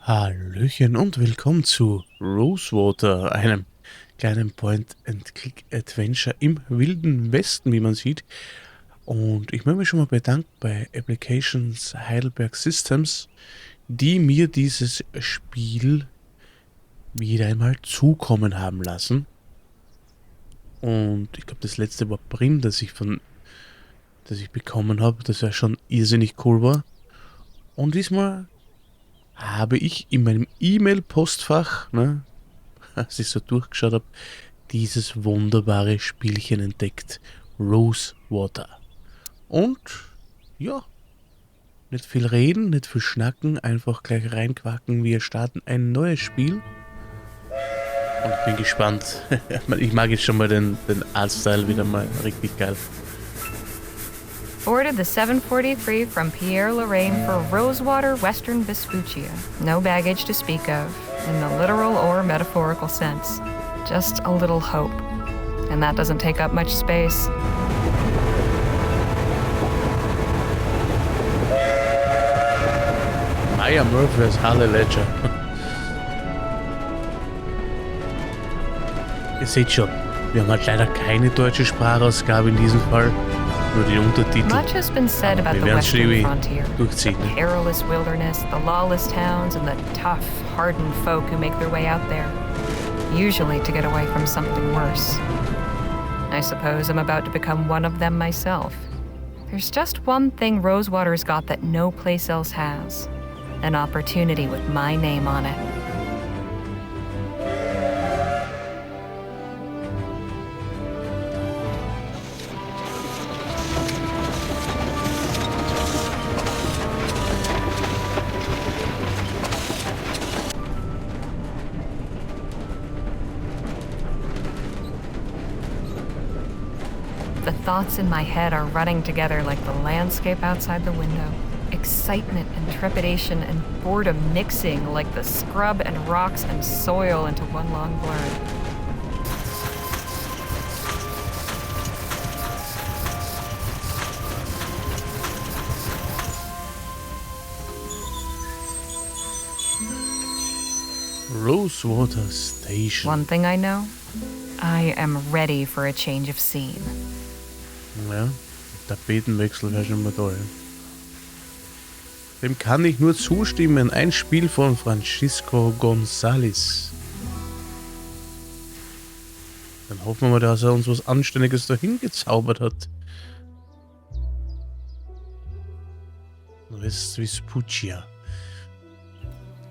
Hallöchen und willkommen zu Rosewater, einem kleinen Point-and-Click-Adventure im Wilden Westen, wie man sieht. Und ich möchte mich schon mal bedanken bei Applications Heidelberg Systems, die mir dieses Spiel wieder einmal zukommen haben lassen. Und ich glaube, das letzte war Prim, das ich bekommen habe, das ja schon irrsinnig cool war. Und diesmal habe ich in meinem E-Mail-Postfach, ne, als ich so durchgeschaut habe, dieses wunderbare Spielchen entdeckt. Rosewater. Und ja, nicht viel reden, nicht viel schnacken, einfach gleich reinquacken. Wir starten ein neues Spiel. Und ich bin gespannt. Ich mag jetzt schon mal den Artstyle wieder mal richtig geil. Boarded the 743 from Pierre-Lorraine for Rosewater, Western Vespuccia. No baggage to speak of, in the literal or metaphorical sense. Just a little hope. And that doesn't take up much space. Maya Murphy als Harley Leger. Ihr seht schon, wir haben halt leider keine deutsche Sprachausgabe in diesem Fall. Nur die Untertitel. Much has been said about the Western frontier. The perilous wilderness, the lawless towns, and the tough, hardened folk who make their way out there. Usually to get away from something worse. I suppose I'm about to become one of them myself. There's just one thing Rosewater's got that no place else has. An opportunity with my name on it. The thoughts in my head are running together like the landscape outside the window. Excitement and trepidation and boredom mixing like the scrub and rocks and soil into one long blur. Rosewater Station. One thing I know, I am ready for a change of scene. Ja, Tapetenwechsel wäre schon mal toll. Dem kann ich nur zustimmen. Ein Spiel von Francisco González. Dann hoffen wir mal, dass er uns was Anständiges dahin gezaubert hat. Westen Vespuccia.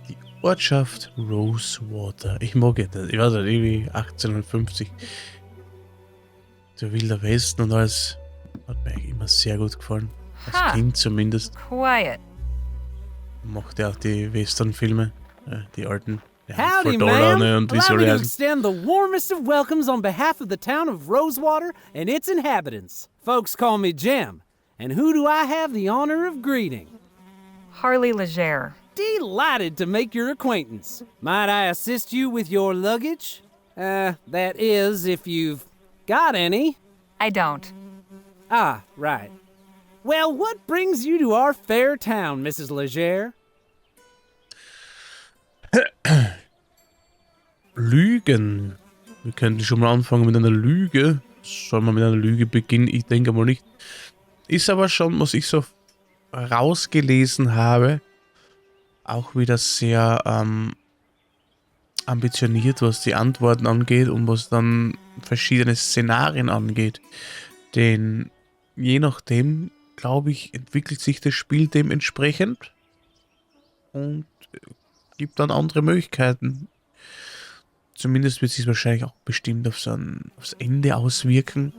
Die Ortschaft Rosewater. Ich mag das. Ich weiß nicht, irgendwie 1850. Der Wilde Westen und alles hat mir eigentlich immer sehr gut gefallen. Als Kind zumindest. Quiet. Mochte auch die Western-Filme, die alten. Howdy, ma'am. Allow me to extend the warmest of welcomes on behalf of the town of Rosewater and its inhabitants. Folks call me Jim. And who do I have the honor of greeting? Harley Leger. Delighted to make your acquaintance. Might I assist you with your luggage? That is, if you've got any. I don't. Ah, right. Well, what brings you to our fair town, Mrs. Leger? Lügen. Wir könnten schon mal anfangen mit einer Lüge. Sollen wir mit einer Lüge beginnen? Ich denke mal nicht. Ist aber schon, was ich so rausgelesen habe, auch wieder sehr ambitioniert, was die Antworten angeht und was dann verschiedene Szenarien angeht. Denn je nachdem, glaube ich, entwickelt sich das Spiel dementsprechend und gibt dann andere Möglichkeiten. Zumindest wird es sich wahrscheinlich auch bestimmt aufs Ende auswirken.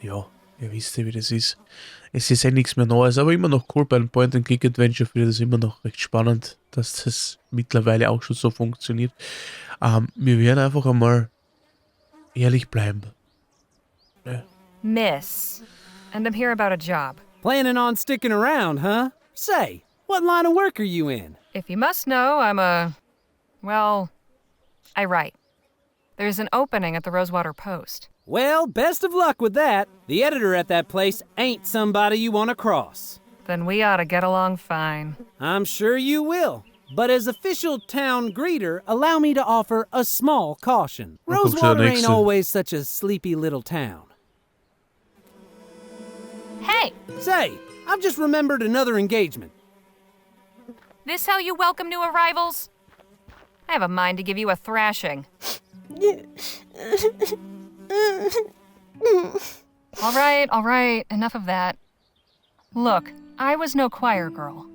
Ja, ihr wisst ja, wie das ist. Es ist ja nichts mehr Neues, aber immer noch cool bei einem Point-and-Click-Adventure. Finde ich das immer noch recht spannend, dass das mittlerweile auch schon so funktioniert. Wir werden einfach einmal ehrlich bleiben. Ja. Miss. And I'm here about a job. Planning on sticking around, huh? Say, what line of work are you in? If you must know, I write. There's an opening at the Rosewater Post. Well, best of luck with that. The editor at that place ain't somebody you want to cross. Then we ought to get along fine. I'm sure you will. But as official town greeter, allow me to offer a small caution. Dann kommt schon der Rosewater ain't nächste. always such a sleepy little town. Hey, Say, I've just remembered another engagement. this how you welcome new arrivals? I have a mind to give you a thrashing. All right, enough of that. Look, I was no choir girl.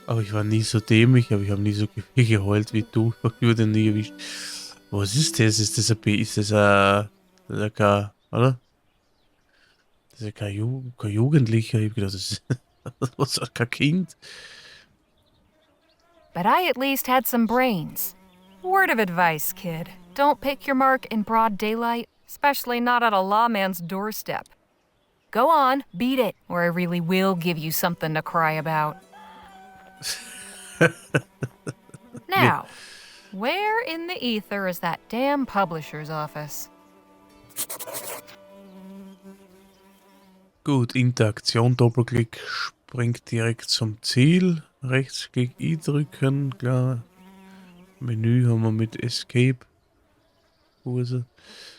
Aber ich war nie so dämlich, aber ich habe nie so viel geheult wie du. Ich wurde nie erwischt. Was ist das? Ist das ein oder? Das ist ja kein Jugendlicher. Ich hab gedacht, das ist was, kein Kind. But I at least had some brains. Word of advice, kid. Don't pick your mark in broad daylight, especially not at a lawman's doorstep. Go on, beat it, or I really will give you something to cry about. Now, where in the ether is that damn publisher's office? Gut, Interaktion, Doppelklick springt direkt zum Ziel. Rechtsklick I drücken, klar. Menü haben wir mit Escape. Kurse.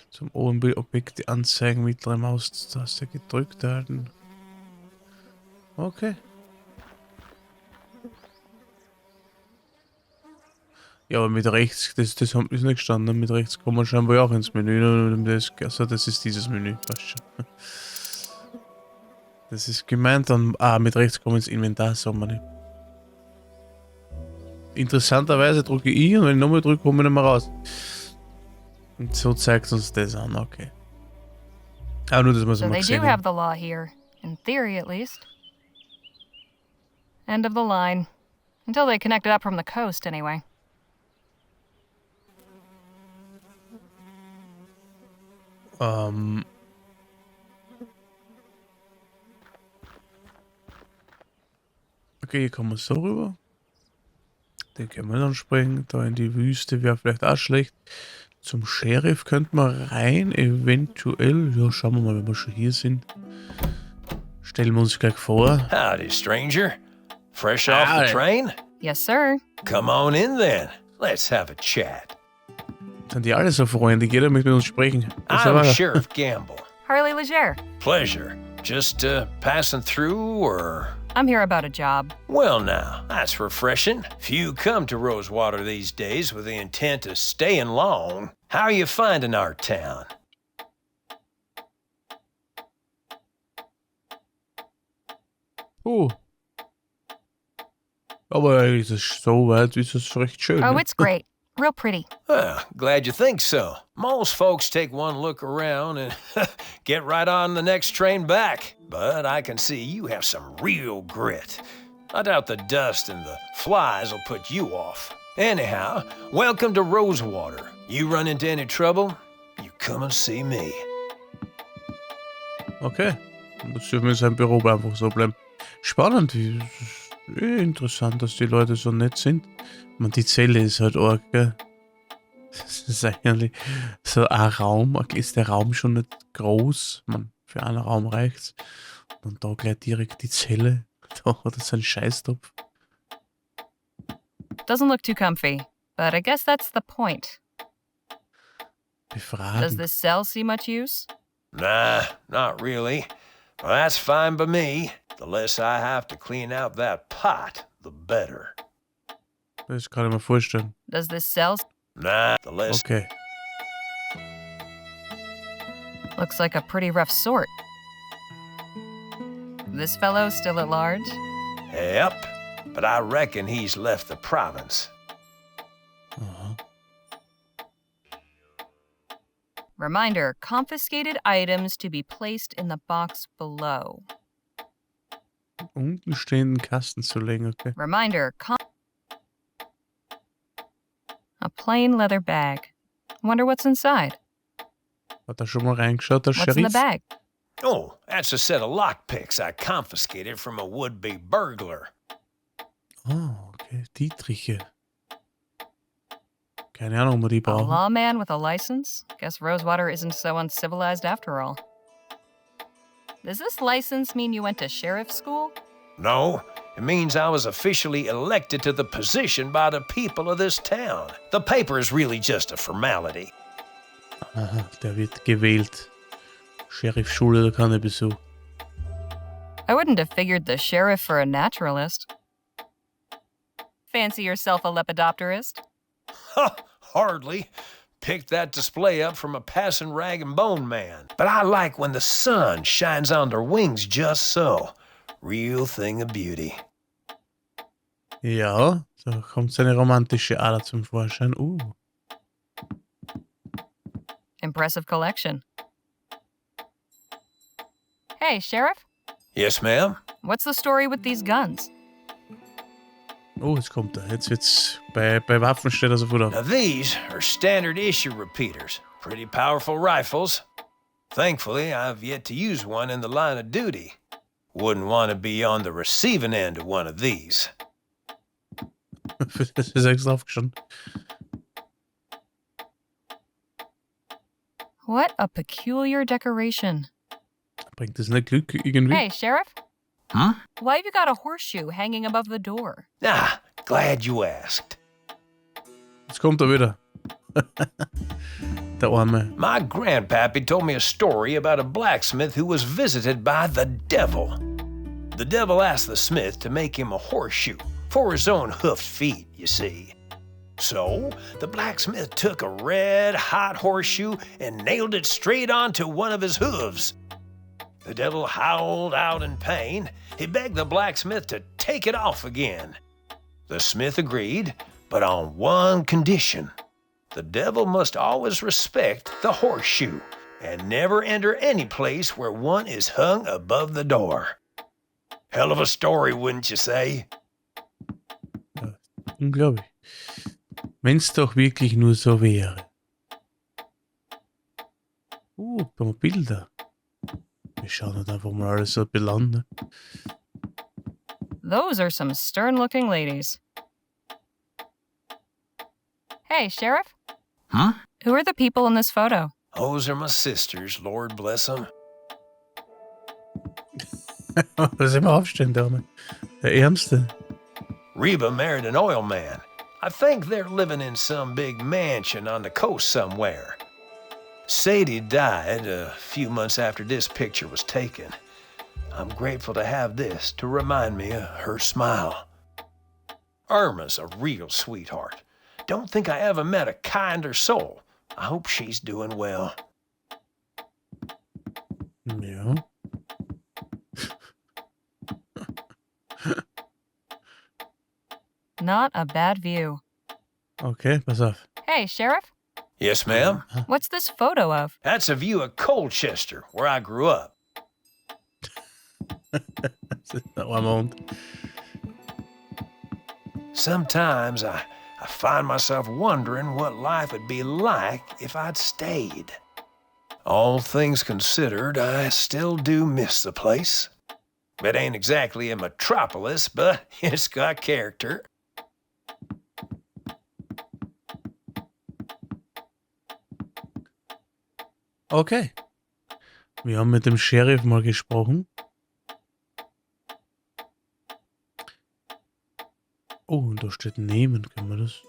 Zum oben Objekte anzeigen, mittlere Maustaste gedrückt halten. Okay. Ja, aber mit rechts, das ist nicht gestanden. Mit rechts kommen wir scheinbar auch ins Menü. Also das ist dieses Menü. Passt schon. Das ist gemeint dann. Mit rechts kommen ins Inventar, sagen wir nicht. Interessanterweise drücke ich I und wenn ich nochmal drücke, komme ich nicht mehr raus. Und so zeigt uns das an, okay. Aber nur, dass wir es So mal they gesehen do have haben. the law here, in theory at least. End of the line. Until they connect it up from the coast, anyway. Okay, hier kommen wir so rüber. Den können wir dann springen. Da in die Wüste wäre vielleicht auch schlecht. Zum Sheriff könnten wir rein, eventuell. Ja, schauen wir mal, wenn wir schon hier sind. Stellen wir uns gleich vor. Howdy, stranger. Fresh off the train? Yes, sir. Come on in then. Let's have a chat. Sind die alle so freundlich? Jeder möchte mit uns sprechen. Das I'm aber- Sheriff Gamble. Harley Leger. Pleasure. Just passing through, or? I'm here about a job. Well, now, that's refreshing. Few come to Rosewater these days with the intent of staying long. How are you finding our town? Oh. Aber ist es so weit, ist es recht schön. Oh, ne? it's great. Real pretty. Well, glad you think so. Most folks take one look around and get right on the next train back. But I can see you have some real grit. I doubt the dust and the flies will put you off. Anyhow, welcome to Rosewater. You run into any trouble, you come and see me. Okay. Jetzt dürfen wir in seinem Büro einfach so bleiben. Spannend. Interessant, dass die Leute so nett sind. Man, die Zelle ist halt arg, gell? Das ist eigentlich so ein Raum. Ist der Raum schon nicht groß? Man, für einen Raum reicht's. Und da gleich direkt die Zelle. Da hat es einen Scheißtopf. Doesn't look too comfy, but I guess that's the point. Does Befragen. this cell see much use? Nah, not really. Well, that's fine by me. The less I have to clean out that pot, the better. Das kann ich mir vorstellen. Does this cell Nah, the less. Okay. looks like a pretty rough sort? This fellow still at large? Yep, but I reckon he's left the province. Aha. Reminder, confiscated items to be placed in the box below. Unten stehenden Kasten zu legen, okay. Reminder, a plain leather bag. Wonder what's inside. Hat er schon mal reingeschaut, der What's in the Sheriff? bag? Oh, that's a set of lockpicks I confiscated from a would-be burglar. Oh, okay. Dietriche. Keine Ahnung, ob wir die A brauchen. lawman with a license? Guess Rosewater isn't so uncivilized after all. Does this license mean you went to sheriff school? No, it means I was officially elected to the position by the people of this town. The paper is really just a formality. Aha, der wird gewählt. Sheriffschule oder keine Besuch. I wouldn't have figured the sheriff for a naturalist. Fancy yourself a lepidopterist? Ha! Hardly. Picked that display up from a passing rag and bone man. But I like when the sun shines on their wings just so. Real thing of beauty. Ja, da kommt seine romantische Ader zum Vorschein. Impressive collection. Hey, Sheriff? Yes, ma'am? What's the story with these guns? Oh, jetzt kommt er. Jetzt wird's bei Waffen steht er sofort Now auf. these are standard issue repeaters. Pretty powerful rifles. Thankfully, I've yet to use one in the line of duty. Wouldn't want to be on the receiving end of one of these. Das ist extra aufgestanden. What a peculiar decoration. Bringt das nicht Glück irgendwie? Hey, Sheriff? Huh? Why have you got a horseshoe hanging above the door? Ah, glad you asked. Jetzt kommt er wieder. Der Arme. My grandpappy told me a story about a blacksmith who was visited by the devil. The devil asked the smith to make him a horseshoe for his own hoofed feet, you see. So, the blacksmith took a red-hot horseshoe and nailed it straight onto one of his hooves. The devil howled out in pain. He begged the blacksmith to take it off again. The smith agreed, but on one condition. The devil must always respect the horseshoe and never enter any place where one is hung above the door. Hell of a story, wouldn't you say? Unglaublich. Wenn's doch wirklich nur so wäre. Da haben wir Bilder. Wir schauen halt einfach mal alles so belanden. Those are some stern-looking ladies. Hey, Sheriff? Huh? Who are the people in this photo? Those are my sisters, Lord bless them. Da sind wir aufstehen, Dame. Der Ärmste. Reba married an oil man. I think they're living in some big mansion on the coast somewhere. Sadie died a few months after this picture was taken. I'm grateful to have this to remind me of her smile. Irma's a real sweetheart. Don't think I ever met a kinder soul. I hope she's doing well. Ja. Not a bad view. Okay, pass auf. Hey, Sheriff? Yes, ma'am? What's this photo of? That's a view of Colchester, where I grew up. Der arme Hund. Sometimes I find myself wondering what life would be like if I'd stayed. All things considered, I still do miss the place. It ain't exactly a metropolis, but it's got character. Okay. Wir haben mit dem Sheriff mal gesprochen. Oh, und da steht nehmen. Können wir das?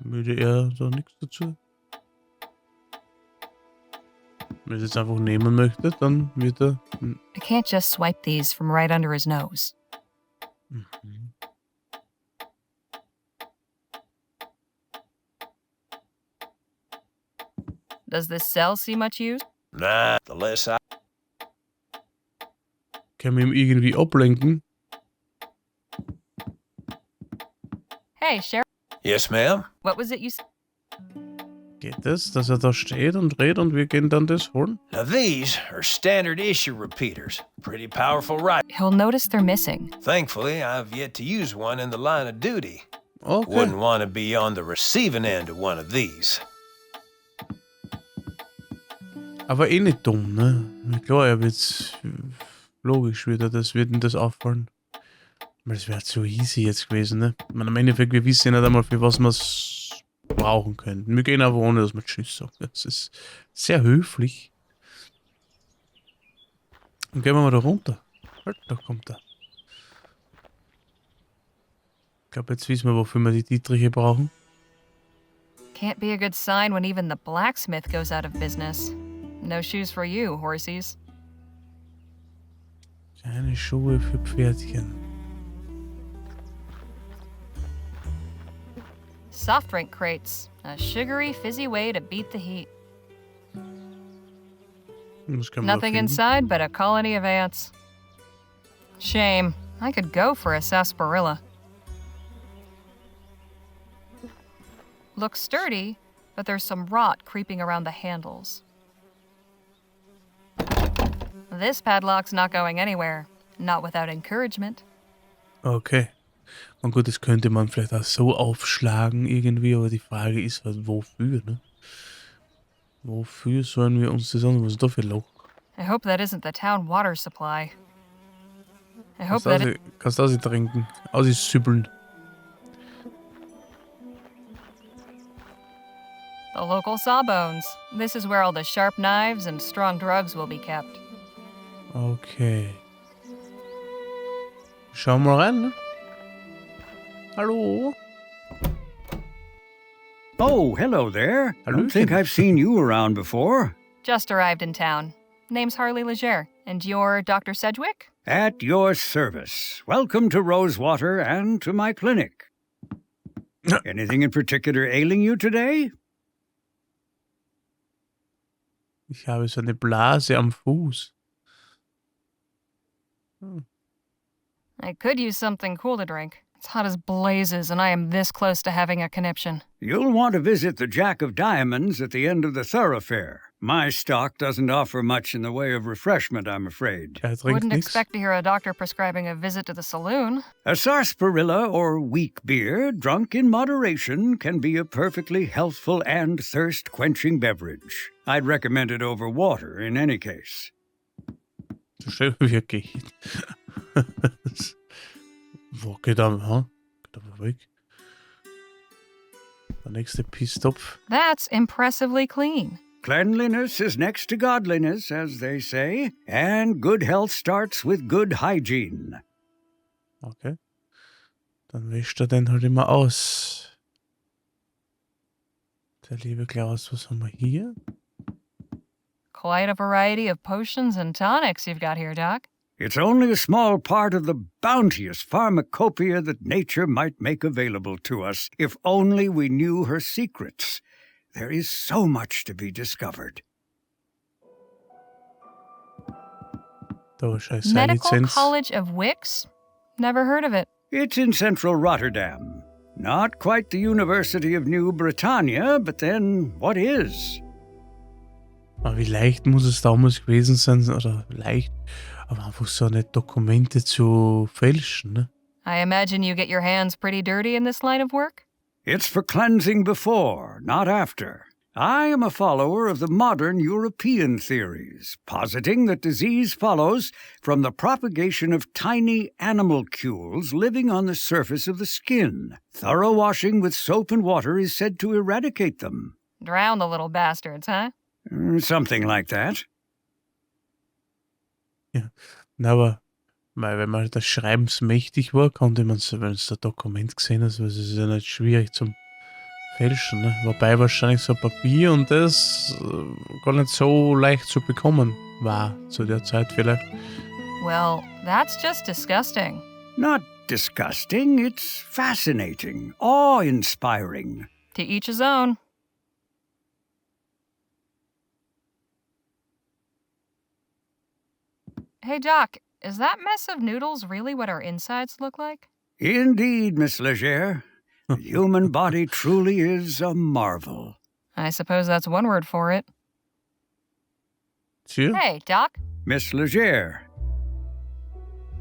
Würde er da nichts dazu? Wenn er es einfach nehmen möchte, dann wird er. I can't just swipe these from right under his nose. Mhm. Does this cell see much use? Nah, the less I... Können wir ihn irgendwie ablenken? Hey, Sheriff? Yes, ma'am? What was it you said? Geht das, dass er da steht und redet und wir gehen dann das holen? Now these are standard issue repeaters. Pretty powerful right. He'll notice they're missing. Thankfully, I've yet to use one in the line of duty. Okay. Wouldn't want to be on the receiving end of one of these. Aber eh nicht dumm, ne? Klar, er wird's. Logisch wird ihm das auffallen. Weil es wäre zu easy jetzt gewesen, ne? Ich meine, im Endeffekt, wir wissen ja nicht einmal, für was wir es brauchen könnten. Wir gehen aber ohne, dass wir Tschüss sagen. Das ist sehr höflich. Dann gehen wir mal da runter. Halt, da kommt er. Ich glaube, jetzt wissen wir, wofür wir die Dietriche brauchen. Can't be a good sign when even the blacksmith goes out of business. No shoes for you, horsies. Keine Schuhe für Pferdchen. Soft drink crates. A sugary, fizzy way to beat the heat. Nothing inside but a colony of ants. Shame. I could go for a sarsaparilla. Looks sturdy, but there's some rot creeping around the handles. This padlock's not going anywhere. Not without encouragement. Okay. Und gut, das könnte man vielleicht auch so aufschlagen irgendwie, aber die Frage ist halt, wofür, ne? Wofür sollen wir uns das an? Was ist da für ein Loch? I hope that isn't the town water supply. I hope Kannst du aus trinken? Aussüppeln. The local sawbones. This is where all the sharp knives and strong drugs will be kept. Okay. Schauen wir mal rein, ne? Hallo? Oh, hello there. I don't think I've seen you around before. Just arrived in town. Name's Harley Leger. And you're Dr. Sedgwick? At your service. Welcome to Rosewater and to my clinic. Anything in particular ailing you today? Ich habe so eine Blase am Fuß. I could use something cool to drink. It's hot as blazes, and I am this close to having a conniption. You'll want to visit the Jack of Diamonds at the end of the thoroughfare. My stock doesn't offer much in the way of refreshment, I'm afraid. Wouldn't expect to hear a doctor prescribing a visit to the saloon. A sarsaparilla or weak beer, drunk in moderation, can be a perfectly healthful and thirst-quenching beverage. I'd recommend it over water in any case. So schnell wie er geht. Wo geht er? Geht er weg? Der nächste Pisstopf. That's impressively clean. Cleanliness is next to godliness, as they say, and good health starts with good hygiene. Okay. Dann wäscht er den halt immer aus. Der liebe Klaus, was haben wir hier? Quite a variety of potions and tonics you've got here, Doc. It's only a small part of the bounteous pharmacopoeia that nature might make available to us, if only we knew her secrets. There is so much to be discovered. Medical College of Wicks? Never heard of it. It's in central Rotterdam. Not quite the University of New Bretagne, but then what is? Aber wie leicht muss es damals gewesen sein, oder leicht, aber einfach so eine Dokumente zu fälschen, ne? I imagine you get your hands pretty dirty in this line of work? It's for cleansing before, not after. I am a follower of the modern European theories, positing that disease follows from the propagation of tiny animalcules living on the surface of the skin. Thorough washing with soap and water is said to eradicate them. Drown the little bastards, huh? Something like that. Ja, aber wenn man das schreibensmächtig war, konnte man es, wenn es das Dokument gesehen hat, es ist ja nicht schwierig zum Fälschen, ne? Wobei wahrscheinlich so Papier und das gar nicht so leicht zu bekommen war zu der Zeit vielleicht. Well, that's just disgusting. Not disgusting, it's fascinating, awe-inspiring. To each his own. Hey, Doc, is that mess of noodles really what our insides look like? Indeed, Miss Leger. The human body truly is a marvel. I suppose that's one word for it. Tja. Hey, Doc. Miss Leger.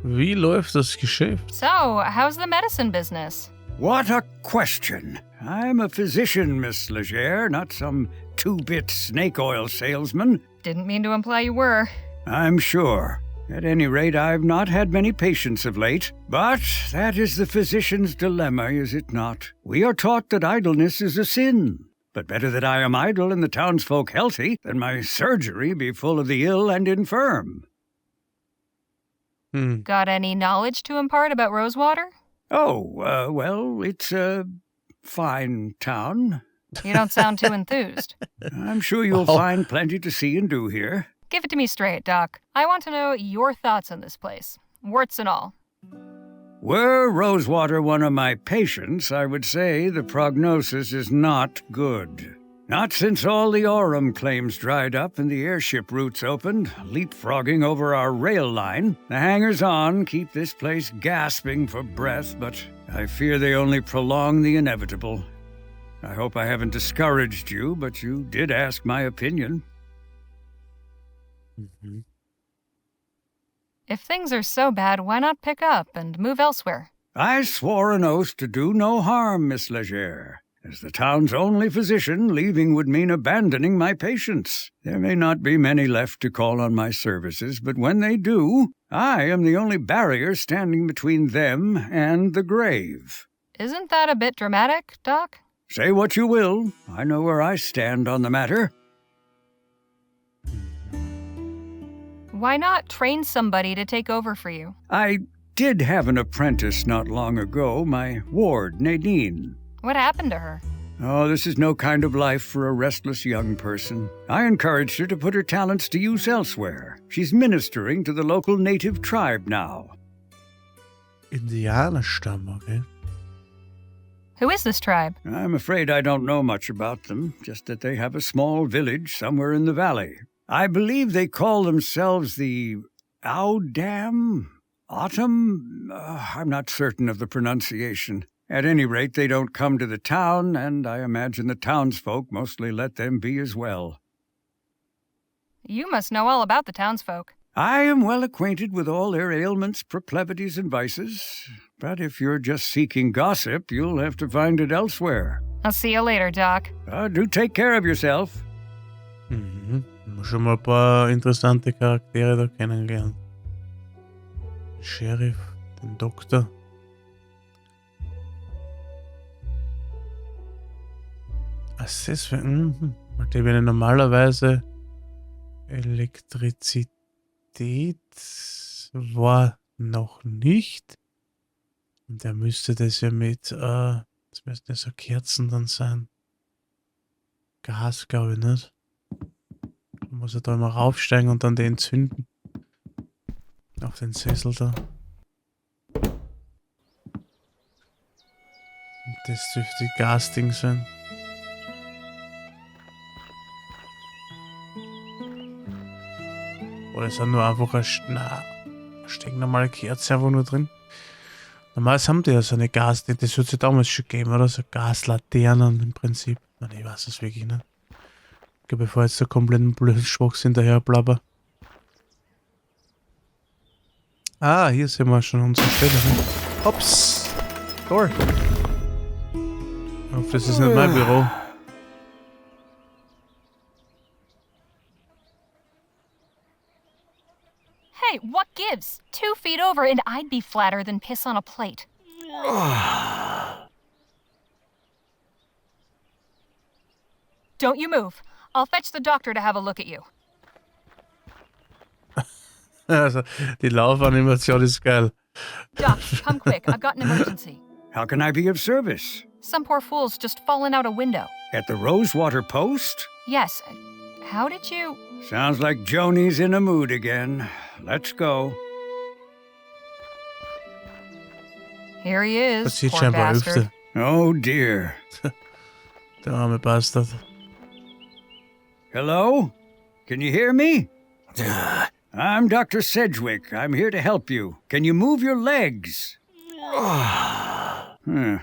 Wie läuft das Geschäft? So, how's the medicine business? What a question. I'm a physician, Miss Leger, not some two-bit snake oil salesman. Didn't mean to imply you were. I'm sure. At any rate, I've not had many patients of late. But that is the physician's dilemma, is it not? We are taught that idleness is a sin. But better that I am idle and the townsfolk healthy than my surgery be full of the ill and infirm. Got any knowledge to impart about Rosewater? Oh, well, it's a fine town. You don't sound too enthused. I'm sure you'll find plenty to see and do here. Give it to me straight, Doc. I want to know your thoughts on this place. Warts and all. Were Rosewater one of my patients, I would say the prognosis is not good. Not since all the Aurum claims dried up and the airship routes opened, leapfrogging over our rail line. The hangers-on keep this place gasping for breath, but I fear they only prolong the inevitable. I hope I haven't discouraged you, but you did ask my opinion. Mhm. If things are so bad, why not pick up and move elsewhere? I swore an oath to do no harm, Miss Leger. As the town's only physician, leaving would mean abandoning my patients. There may not be many left to call on my services, but when they do, I am the only barrier standing between them and the grave. Isn't that a bit dramatic, Doc? Say what you will, I know where I stand on the matter. Why not train somebody to take over for you? I did have an apprentice not long ago, my ward, Nadine. What happened to her? Oh, this is no kind of life for a restless young person. I encouraged her to put her talents to use elsewhere. She's ministering to the local native tribe now. Indianerstamm, okay. Who is this tribe? I'm afraid I don't know much about them, just that they have a small village somewhere in the valley. I believe they call themselves the Audam? Autumn? I'm not certain of the pronunciation. At any rate, they don't come to the town, and I imagine the townsfolk mostly let them be as well. You must know all about the townsfolk. I am well acquainted with all their ailments, proclivities, and vices. But if you're just seeking gossip, you'll have to find it elsewhere. I'll see you later, Doc. Do take care of yourself. Mhm. Haben wir schon mal ein paar interessante Charaktere da kennengelernt. Den Sheriff, den Doktor. Weil die werden normalerweise Elektrizität war noch nicht. Und der müsste das ja mit, das müssten ja so Kerzen dann sein. Gas, glaube ich, nicht? Da muss er da immer raufsteigen und dann den zünden. Auf den Sessel da. Und das dürfte Gasding sein. Oder ist nur einfach ein stinknormale Kerze einfach nur drin? Normalerweise haben die ja so eine das hat es ja damals schon gegeben, oder? So Gaslaternen im Prinzip. Nein, ich weiß es wirklich nicht. Ich glaube, bevor jetzt so kompletten blöden Schwachsinn daher blabber. Ah, hier sehen wir schon unsere Stelle. Ne? Hops! Tor! Ich hoffe, das ist nicht mein Büro. Hey, what gives? 2 feet over and I'd be flatter than piss on a plate. Don't you move. I'll fetch the doctor to have a look at you. Also, die Laufanimation ist geil. Doc, come quick. I've got an emergency. How can I be of service? Some poor fool's just fallen out a window. At the Rosewater Post? Yes. How did you... Sounds like Joni's in a mood again. Let's go. Here he is, Das sieht poor scheinbar bastard. öfter. Oh dear. Der arme Bastard. Hello? Can you hear me? I'm Dr. Sedgwick. I'm here to help you. Can you move your legs?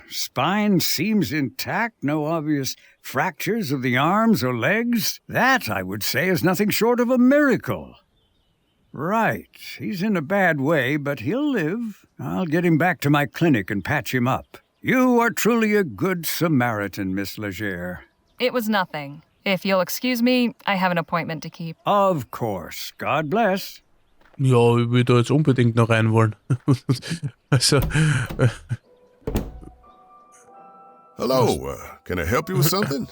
Spine seems intact, no obvious fractures of the arms or legs. That, I would say, is nothing short of a miracle. Right. He's in a bad way, but he'll live. I'll get him back to my clinic and patch him up. You are truly a good Samaritan, Miss Leger. It was nothing. If you'll excuse me, I have an appointment to keep. Of course. God bless. Ja, ich will da jetzt unbedingt noch rein wollen. Also. Hello, can I help you with something?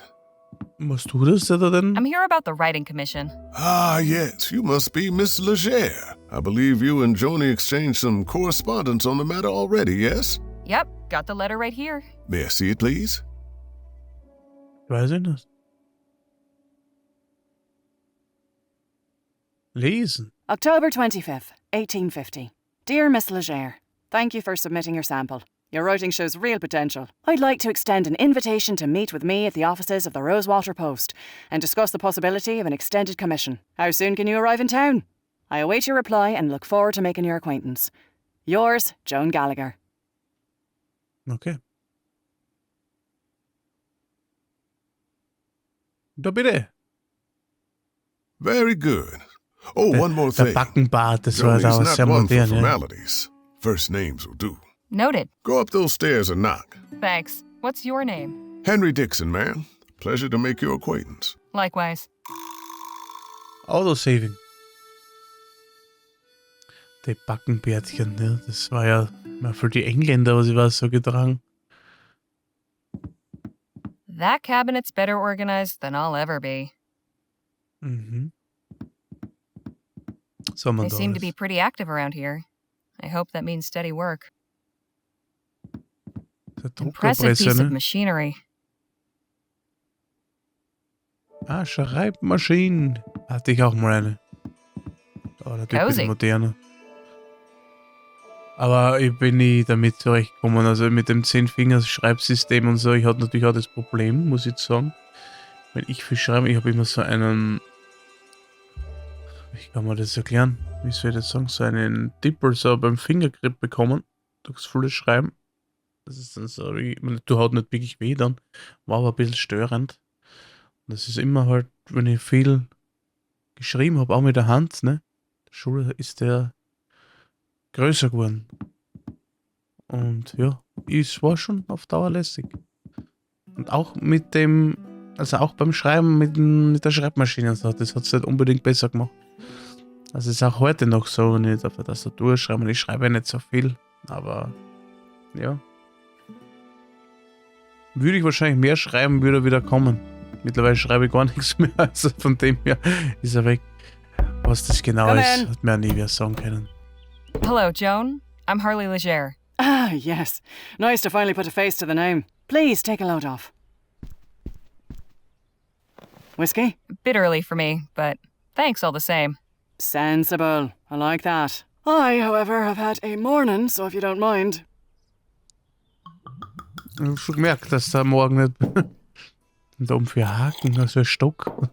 Was du das da denn? I'm here about the writing commission. Ah, yes, you must be Miss Leger. I believe you and Joni exchanged some correspondence on the matter already, yes? Yep, got the letter right here. May I see it, please? Weiß ich nicht. Lesen. October 25th, 1850. Dear Miss Leger, thank you for submitting your sample. Your writing shows real potential. I'd like to extend an invitation to meet with me at the offices of the Rosewater Post and discuss the possibility of an extended commission. How soon can you arrive in town? I await your reply and look forward to making your acquaintance. Yours, Joan Gallagher. Okay. Da bitte. Very good. Oh, one more Der thing. Backenbart, das war Joni's da not sehr one for modern, ja. formalities. First names will do. Noted. Go up those stairs and knock. Thanks. What's your name? Henry Dixon, ma'am. Pleasure to make your acquaintance. Likewise. Autosaving. Die Backenbärtchen, ne? Das war ja mal für die Engländer, was ich weiß, so getragen. That cabinet's better organized than I'll ever be. Mhm. So, man, They seem to be pretty active around here. I hope that means steady work. Impressive piece of machinery. Ah, Schreibmaschinen. Hatte ich auch mal eine. Aber natürlich ein bisschen moderner. Aber ich bin nie damit zurechtgekommen. Also mit dem 10-Fingers-Schreibsystem und so. Ich hatte natürlich auch das Problem, muss ich jetzt sagen. Wenn ich viel schreibe, ich habe immer so einen... Wie kann man das erklären? Wie soll ich das sagen? So einen Dipper so beim Fingergrip bekommen. Durchs volle Schreiben. Das ist dann so, du hat nicht wirklich weh dann. War aber ein bisschen störend. Und das ist immer halt, wenn ich viel geschrieben habe, auch mit der Hand, ne? Der Schule ist der größer geworden. Und ja, es war schon auf Dauer lästig. Und auch mit dem, also auch beim Schreiben mit der Schreibmaschine und so, das hat es nicht unbedingt besser gemacht. Also es ist auch heute noch so, wenn ich auf der Tastatur schreibe. Ich schreibe ja nicht so viel, aber ja. Würde ich wahrscheinlich mehr schreiben, würde er wieder kommen. Mittlerweile schreibe ich gar nichts mehr, also von dem her ist er weg. Was das genau ist, hat mir nie wer sagen können. Hello, Joan. I'm Harley Leger. Ah, yes. Nice to finally put a face to the name. Please take a load off. Whiskey? Bit early for me, but thanks all the same. Sensible. I like that. I, however, have had a morning, so if you don't mind. Ich habe schon gemerkt, dass da morgen nicht da oben für Haken, also ein Stock.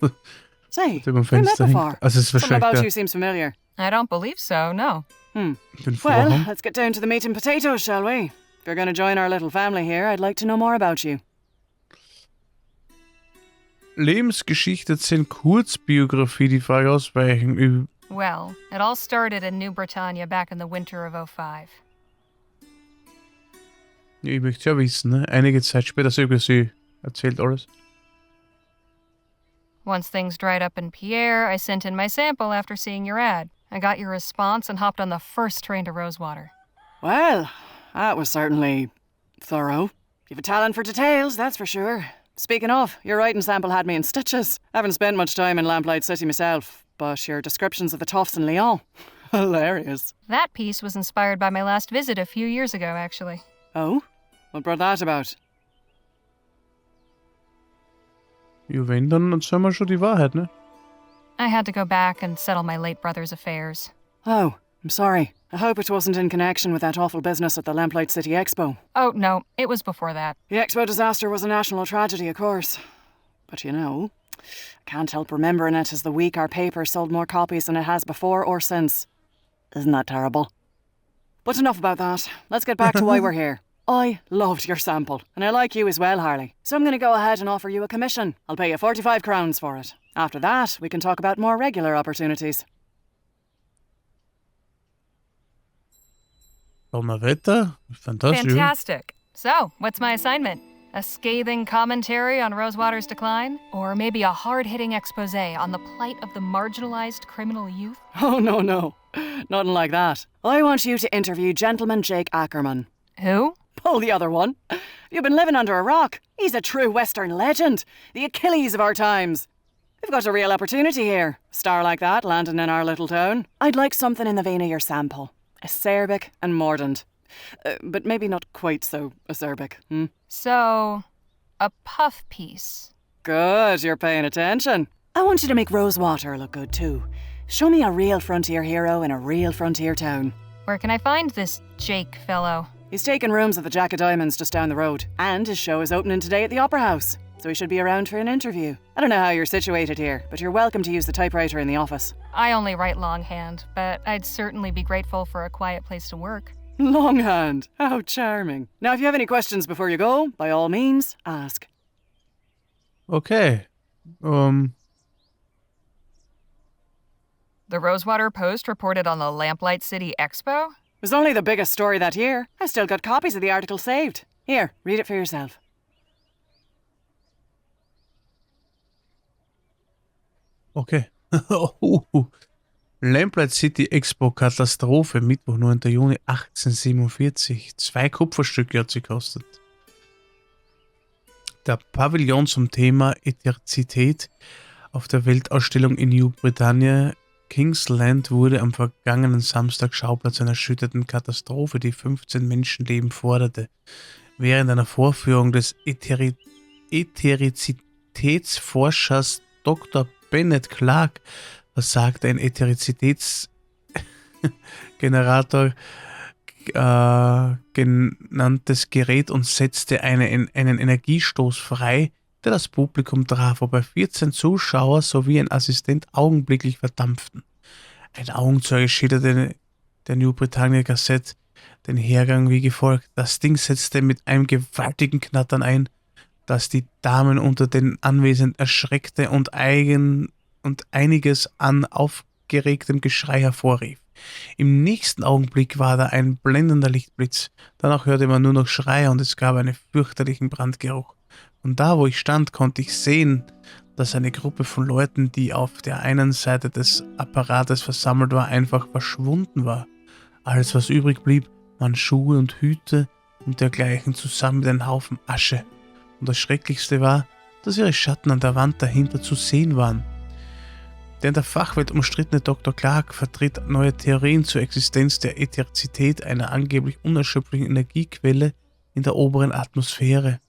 Say, über dem we met Fenster before. hängt. Also es ist Something about wahrscheinlich you seems familiar. I don't believe so, no. Den Vorhang. Well, let's get down to the meat and potatoes, shall we? If you're going to join our little family here, I'd like to know more about you. Lebensgeschichte 10 Kurzbiografie, die Frage ausweichen. Well, it all started in New Bretagne back in the winter of '05. Ich möchte ja wissen, ne? Einige Zeit später, so über sie erzählt alles. Once things dried up in Pierre, I sent in my sample after seeing your ad. I got your response and hopped on the first train to Rosewater. Well, that was certainly thorough. You've a talent for details, that's for sure. Speaking of, your writing sample had me in stitches. I haven't spent much time in Lamplight City myself, but your descriptions of the Toffs in Lyon, hilarious. That piece was inspired by my last visit a few years ago, actually. Oh? What brought that about? Ja, wenn, dann erzählen wir schon die Wahrheit, ne? I had to go back and settle my late brother's affairs. Oh, I'm sorry. I hope it wasn't in connection with that awful business at the Lamplight City Expo. Oh, no, it was before that. The Expo disaster was a national tragedy, of course. But you know, I can't help remembering it as the week our paper sold more copies than it has before or since. Isn't that terrible? But enough about that. Let's get back to why we're here. I loved your sample, and I like you as well, Harley. So I'm going to go ahead and offer you a commission. I'll pay you 45 crowns for it. After that, we can talk about more regular opportunities. Donnerwetter? Fantastisch. Fantastic. So, what's my assignment? A scathing commentary on Rosewater's decline? Or maybe a hard-hitting expose on the plight of the marginalized criminal youth? Oh, no. Nothing like that. I want you to interview Gentleman Jake Ackerman. Who? Pull the other one. You've been living under a rock. He's a true Western legend. The Achilles of our times. We've got a real opportunity here. A star like that landing in our little town. I'd like something in the vein of your sample. Acerbic and mordant. But maybe not quite so acerbic. So, a puff piece. Good, you're paying attention. I want you to make Rosewater look good too. Show me a real frontier hero in a real frontier town. Where can I find this Jake fellow? He's taking rooms at the Jack of Diamonds just down the road. And his show is opening today at the Opera House. So he should be around for an interview. I don't know how you're situated here, but you're welcome to use the typewriter in the office. I only write longhand, but I'd certainly be grateful for a quiet place to work. Longhand. How charming. Now, if you have any questions before you go, by all means, ask. Okay. The Rosewater Post reported on the Lamplight City Expo? It was only the biggest story that year. I still got copies of the article saved. Here, read it for yourself. Okay. Lamplight City Expo Katastrophe, Mittwoch, 9. Juni 1847. 2 Kupferstücke hat sie gekostet. Der Pavillon zum Thema Ätherizität auf der Weltausstellung in New Bretagne, Kingsland, wurde am vergangenen Samstag Schauplatz einer erschütternden Katastrophe, die 15 Menschenleben forderte. Während einer Vorführung des Ätherizitätsforschers Dr. Bennett Clark versagte ein Ätherizitätsgenerator genanntes Gerät und setzte einen Energiestoß frei, der das Publikum traf, wobei 14 Zuschauer sowie ein Assistent augenblicklich verdampften. Ein Augenzeuge schilderte der New Bretagne Gazette den Hergang wie gefolgt: Das Ding setzte mit einem gewaltigen Knattern ein, das die Damen unter den Anwesenden erschreckte und einiges an aufgeregtem Geschrei hervorrief. Im nächsten Augenblick war da ein blendender Lichtblitz. Danach hörte man nur noch Schreie und es gab einen fürchterlichen Brandgeruch. Und da, wo ich stand, konnte ich sehen, dass eine Gruppe von Leuten, die auf der einen Seite des Apparates versammelt war, einfach verschwunden war. Alles, was übrig blieb, waren Schuhe und Hüte und dergleichen zusammen mit einem Haufen Asche. Und das Schrecklichste war, dass ihre Schatten an der Wand dahinter zu sehen waren. Der in der Fachwelt umstrittene Dr. Clark vertritt neue Theorien zur Existenz der Ätherizität, einer angeblich unerschöpflichen Energiequelle in der oberen Atmosphäre.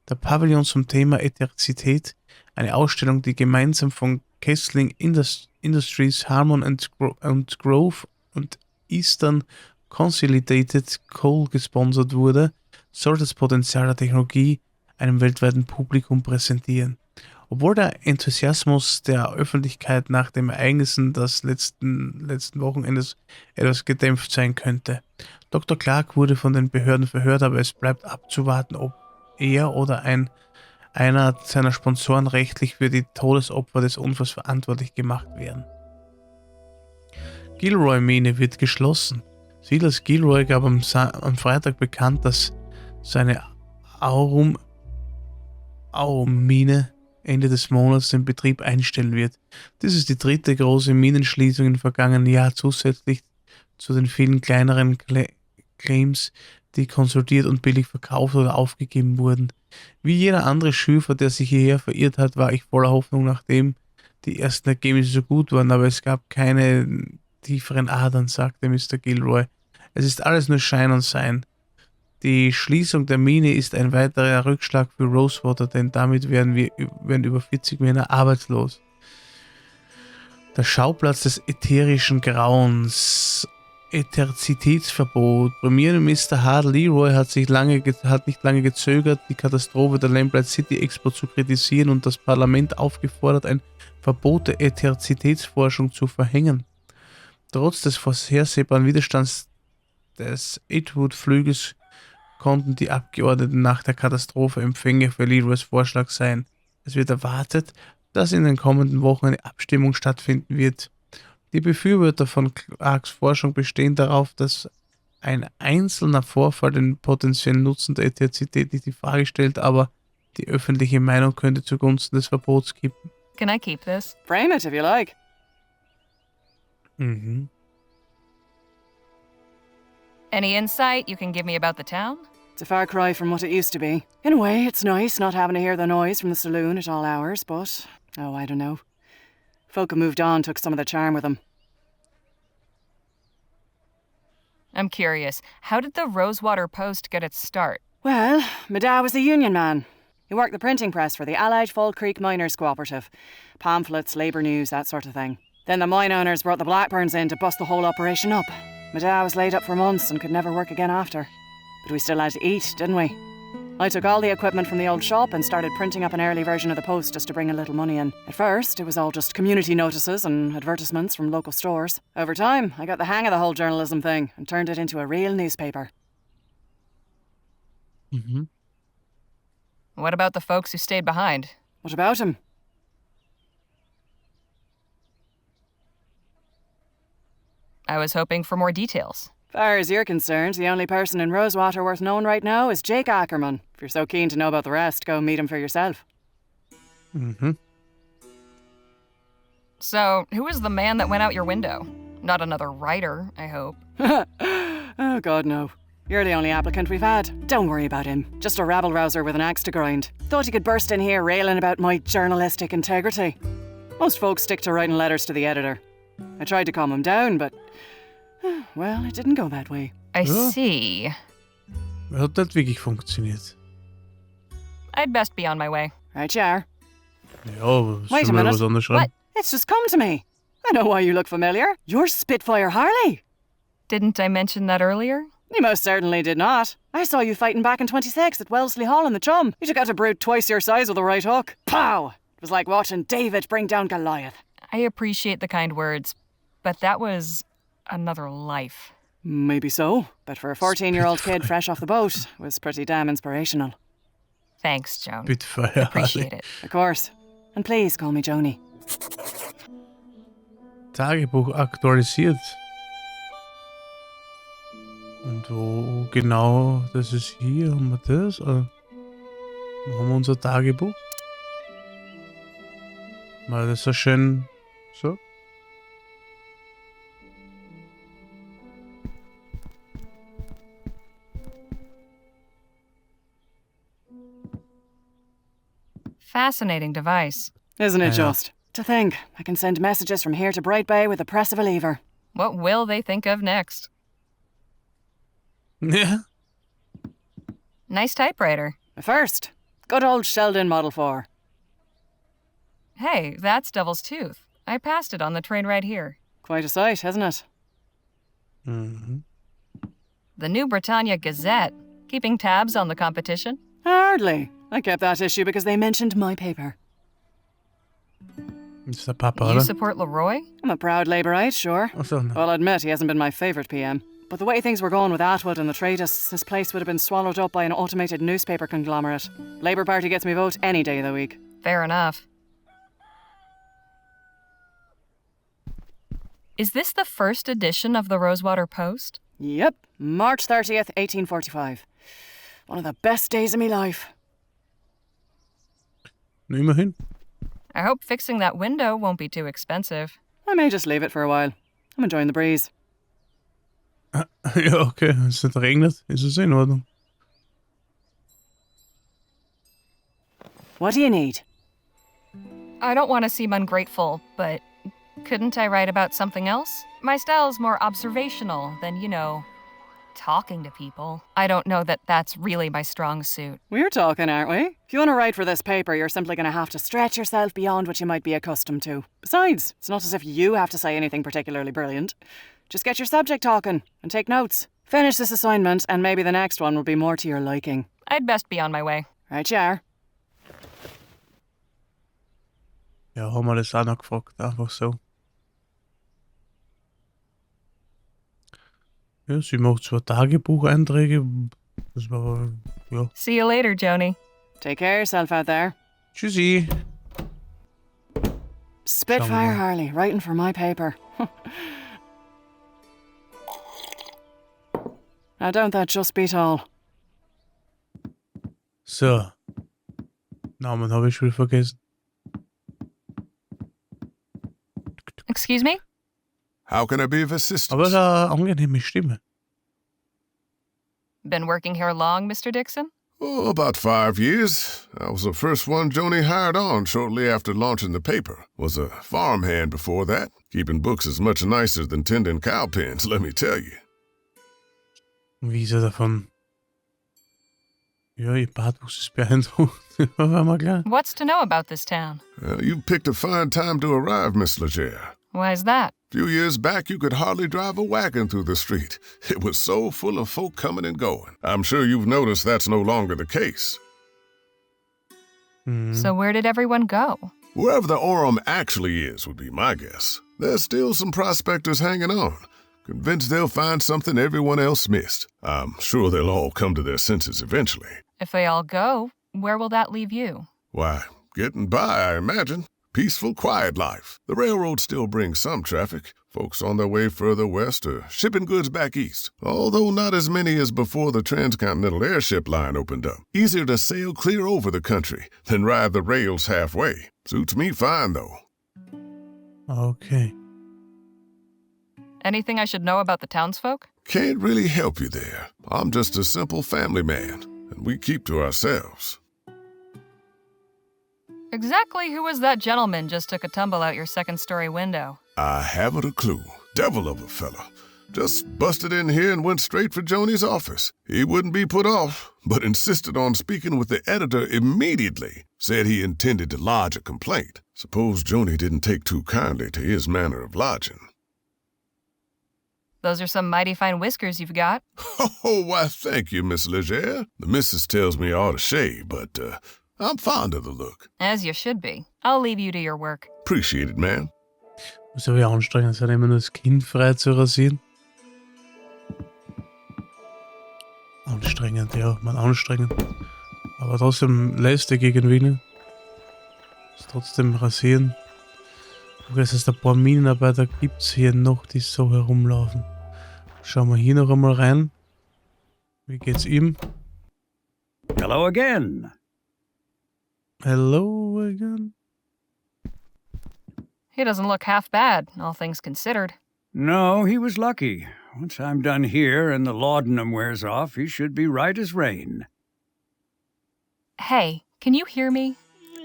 Der Pavillon zum Thema Ätherizität, eine Ausstellung, die gemeinsam von Kessling Industries, Harmon Grove und Eastern Consolidated Coal gesponsert wurde, soll das Potenzial der Technologie einem weltweiten Publikum präsentieren. Obwohl der Enthusiasmus der Öffentlichkeit nach den Ereignissen des letzten Wochenendes etwas gedämpft sein könnte. Dr. Clark wurde von den Behörden verhört, aber es bleibt abzuwarten, ob er oder einer seiner Sponsoren rechtlich für die Todesopfer des Unfalls verantwortlich gemacht werden. Gilroy-Mine wird geschlossen. Silas Gilroy gab am Freitag bekannt, dass seine Aurum-Mine Ende des Monats den Betrieb einstellen wird. Dies ist die dritte große Minenschließung im vergangenen Jahr, zusätzlich zu den vielen kleineren Claims, die konsolidiert und billig verkauft oder aufgegeben wurden. Wie jeder andere Schürfer, der sich hierher verirrt hat, war ich voller Hoffnung, nachdem die ersten Ergebnisse so gut waren, aber es gab keine tieferen Adern, sagte Mr. Gilroy. Es ist alles nur Schein und Sein. Die Schließung der Mine ist ein weiterer Rückschlag für Rosewater, denn damit werden über 40 Männer arbeitslos. Der Schauplatz des ätherischen Grauens. Ätherizitätsverbot. Premierminister Harley Leger hat nicht lange gezögert, die Katastrophe der Lamplight City Expo zu kritisieren und das Parlament aufgefordert, ein Verbot der Ätherizitätsforschung zu verhängen. Trotz des vorhersehbaren Widerstands des Edgewood-Flügels konnten die Abgeordneten nach der Katastrophe Empfänger für Legers Vorschlag sein. Es wird erwartet, dass in den kommenden Wochen eine Abstimmung stattfinden wird. Die Befürworter von Clarks Forschung bestehen darauf, dass ein einzelner Vorfall den potenziellen Nutzen der Ätherizität nicht in Frage stellt, aber die öffentliche Meinung könnte zugunsten des Verbots kippen. Can I keep this? Frame it if you like. Any insight you can give me about the town? It's a far cry from what it used to be. In a way, it's nice not having to hear the noise from the saloon at all hours, but, oh, I don't know. Folk who moved on took some of the charm with them. I'm curious, how did the Rosewater Post get its start? Well, my dad was a union man. He worked the printing press for the Allied Fall Creek Miners Cooperative. Pamphlets, labour news, that sort of thing. Then the mine owners brought the Blackburns in to bust the whole operation up. My dad was laid up for months and could never work again after. But we still had to eat, didn't we? I took all the equipment from the old shop and started printing up an early version of the Post just to bring a little money in. At first, it was all just community notices and advertisements from local stores. Over time, I got the hang of the whole journalism thing and turned it into a real newspaper. Mm-hmm. What about the folks who stayed behind? What about him? I was hoping for more details. Far as you're concerned, the only person in Rosewater worth knowing right now is Jake Ackerman. If you're so keen to know about the rest, go meet him for yourself. Mm-hmm. So, who was the man that went out your window? Not another writer, I hope. Oh, God, no. You're the only applicant we've had. Don't worry about him. Just a rabble-rouser with an axe to grind. Thought he could burst in here railing about my journalistic integrity. Most folks stick to writing letters to the editor. I tried to calm him down, but... well, it didn't go that way. I see. Hat das wirklich funktioniert? I'd best be on my way. Right, Jar. Ja, Wait a schon mal minute. was anderes schreiben. What? It's just come to me. I know why you look familiar. You're Spitfire Harley. Didn't I mention that earlier? You most certainly did not. I saw you fighting back in 26 at Wellesley Hall in the Chum. You took out a brute twice your size with a right hook. Pow! It was like watching David bring down Goliath. I appreciate the kind words, but that was another life. Maybe so, but for a 14-year-old kid fresh off the boat, it was pretty damn inspirational. Thanks, Joan. Spitfire Appreciate it. Of course. And please call me Joni. Tagebuch aktualisiert. Und wo genau, das ist hier, haben wir das? Wo haben wir unser Tagebuch? Mal das so schön so. Fascinating device. Isn't it Yeah. just? To think, I can send messages from here to Bright Bay with the press of a lever. What will they think of next? Ja. Nice typewriter. The first. Good old Sheldon Model 4. Hey, that's Devil's Tooth. I passed it on the train right here. Quite a sight, isn't it? Mhm. The New Bretagne Gazette. Keeping tabs on the competition? Hardly. I kept that issue because they mentioned my paper. Ist der Papa, You oder? support Leroy? I'm a proud Labourite, sure. Ach so, ne. I'll admit he hasn't been my favourite PM. But the way things were going with Atwood and the Traitus, this place would have been swallowed up by an automated newspaper conglomerate. Labour Party gets me vote any day of the week. Fair enough. Is this the first edition of the Rosewater Post? Yep, March 30th, 1845. One of the best days of my life. Na, immerhin. I hope fixing that window won't be too expensive. I may just leave it for a while. I'm enjoying the breeze. Ja, okay. Wenn es nicht regnet, ist es in Ordnung. What do you need? I don't want to seem ungrateful, but couldn't I write about something else? My style's more observational than, talking to people. I don't know that that's really my strong suit. We're talking, aren't we? If you want to write for this paper, you're simply going to have to stretch yourself beyond what you might be accustomed to. Besides, it's not as if you have to say anything particularly brilliant. Just get your subject talking and take notes. Finish this assignment and maybe the next one will be more to your liking. I'd best be on my way. Right, Jar? Ja, haben wir das auch noch gefragt, einfach so. Ja, sie macht zwar Tagebucheinträge, das war aber, ja. See you later, Joni. Take care of yourself out there. Tschüssi. Spitfire Harley, writing for my paper. Now don't that just beat all? So. Namen habe ich schon vergessen. Excuse me? How can I be of assistance? Aber eine angenehme Stimme. Been working here long, Mr. Dixon? Oh, about 5 years. I was the first one Joni hired on shortly after launching the paper. Was a farmhand before that. Keeping books is much nicer than tending cow pens, let me tell you. Wie ist er davon? Ja, ihr Bartwuchs ist beeindruckend. War mal klar. What's to know about this town? You picked a fine time to arrive, Miss Leger. Why's that? A few years back, you could hardly drive a wagon through the street. It was so full of folk coming and going. I'm sure you've noticed that's no longer the case. So where did everyone go? Wherever the Orem actually is would be my guess. There's still some prospectors hanging on, convinced they'll find something everyone else missed. I'm sure they'll all come to their senses eventually. If they all go, where will that leave you? Why, getting by, I imagine. Peaceful, quiet life. The railroad still brings some traffic. Folks on their way further west or shipping goods back east. Although not as many as before the transcontinental airship line opened up. Easier to sail clear over the country than ride the rails halfway. Suits me fine, though. Okay. Anything I should know about the townsfolk? Can't really help you there. I'm just a simple family man, and we keep to ourselves. Exactly who was that gentleman just took a tumble out your second-story window? I haven't a clue. Devil of a fella. Just busted in here and went straight for Joni's office. He wouldn't be put off, but insisted on speaking with the editor immediately. Said he intended to lodge a complaint. Suppose Joni didn't take too kindly to his manner of lodging. Those are some mighty fine whiskers you've got. Oh, why, thank you, Miss Leger. The missus tells me I ought to shave, but I'm fond of the look. As you should be. I'll leave you to your work. Appreciate it, ma'am. Muss aber ja anstrengend sein, immer nur das Kinn frei zu rasieren. Anstrengend, ja, man anstrengend. Aber trotzdem lästig irgendwie. Ist trotzdem rasieren. Okay, dass es ein paar Minenarbeiter gibt es hier noch, die so herumlaufen. Schauen wir hier noch einmal rein. Wie geht's ihm? Hello again. Hello again. He doesn't look half bad, all things considered. No, he was lucky. Once I'm done here and the laudanum wears off, he should be right as rain. Hey, can you hear me?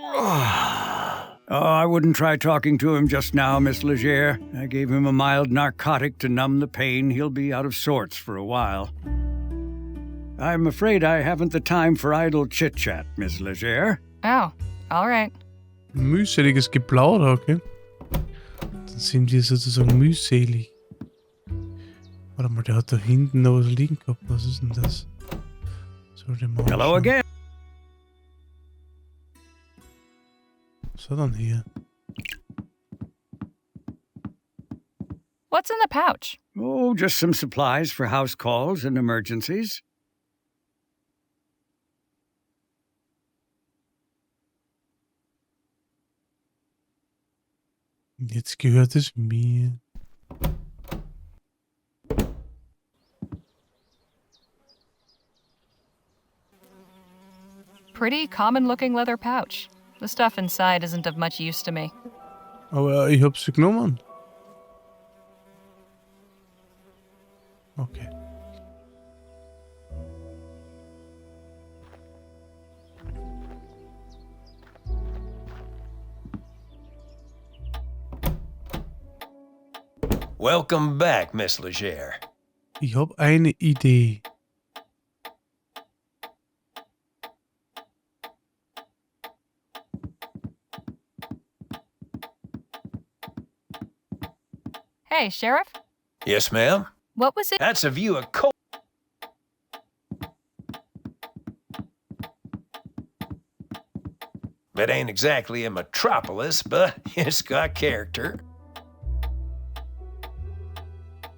Oh, I wouldn't try talking to him just now, Miss Leger. I gave him a mild narcotic to numb the pain. He'll be out of sorts for a while. I'm afraid I haven't the time for idle chit-chat, Miss Leger. Oh, all right. Mühseliges Geplauder, okay. Dann sind wir sozusagen mühselig. Warte mal, der hat da hinten noch was liegen gehabt. Was ist denn das? Sollte mal Hello anschauen. again. Was hat er denn hier? What's in the pouch? Oh, just some supplies for house calls and emergencies. Jetzt gehört es mir. Pretty common-looking leather pouch. The stuff inside isn't of much use to me. Aber ich hab sie genommen. Okay. Welcome back, Miss Leger. Ich hab eine Idee. Hey, Sheriff? Yes, ma'am? What was it? That's a view of coal. It ain't exactly a metropolis, but it's got character.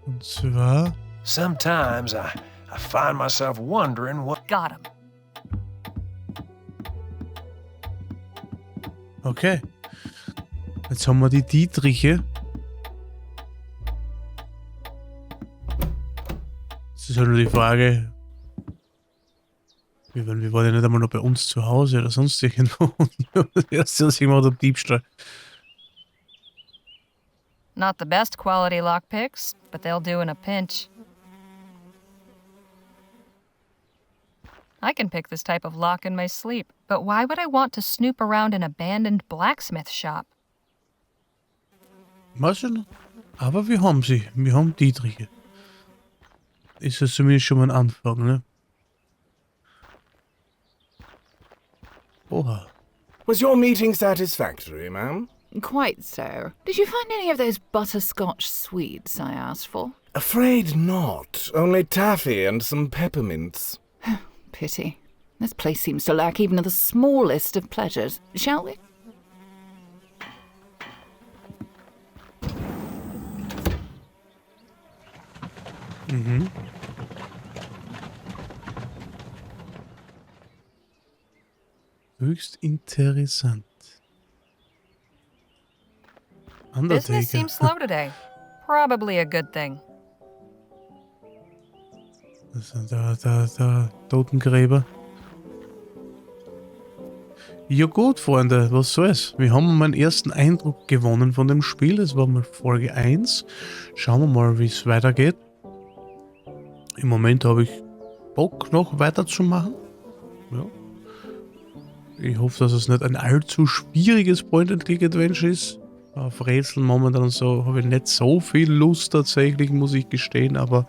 Und zwar... Sometimes I find myself wondering what... Got him. Okay. Jetzt haben wir die Dietriche. Es ist halt nur die Frage, wir waren ja nicht einmal noch bei uns zu Hause oder sonst irgendwo. Das erste, was ich gemacht habe, Diebstahl. Not the best quality lockpicks, but they'll do in a pinch. I can pick this type of lock in my sleep, but why would I want to snoop around an abandoned blacksmith shop? Weiß ich nicht. Aber wir haben sie. Wir haben Dietriche. Ist das zumindest schon mal ein Anfang, ne? Oha. Was your meeting satisfactory, ma'am? Quite so. Did you find any of those butterscotch sweets I asked for? Afraid not. Only taffy and some peppermints. Pity. This place seems to lack even the smallest of pleasures. Shall we? Höchst interessant. Business seems slow today. Probably a good thing. Das sind der Totengräber. Ja gut, Freunde, was soll's? Wir haben meinen ersten Eindruck gewonnen von dem Spiel. Das war mal Folge 1. Schauen wir mal, wie es weitergeht. Im Moment habe ich Bock, noch weiterzumachen. Ja. Ich hoffe, dass es nicht ein allzu schwieriges Point-and-Click-Adventure ist. Auf Rätsel momentan und so habe ich nicht so viel Lust tatsächlich, muss ich gestehen. Aber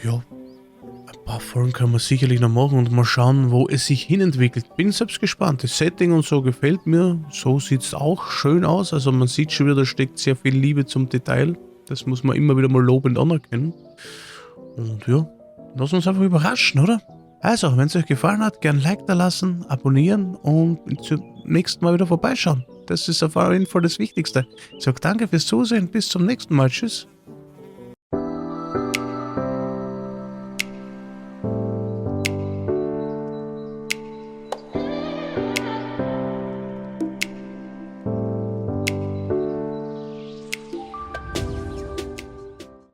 ja, ein paar Folgen kann man sicherlich noch machen und mal schauen, wo es sich hinentwickelt. Bin selbst gespannt. Das Setting und so gefällt mir. So sieht es auch schön aus. Also man sieht schon wieder, da steckt sehr viel Liebe zum Detail. Das muss man immer wieder mal lobend anerkennen. Und ja, lass uns einfach überraschen, oder? Also, wenn es euch gefallen hat, gern ein Like da lassen, abonnieren und zum nächsten Mal wieder vorbeischauen. Das ist auf jeden Fall das Wichtigste. Ich sage danke fürs Zusehen, bis zum nächsten Mal. Tschüss.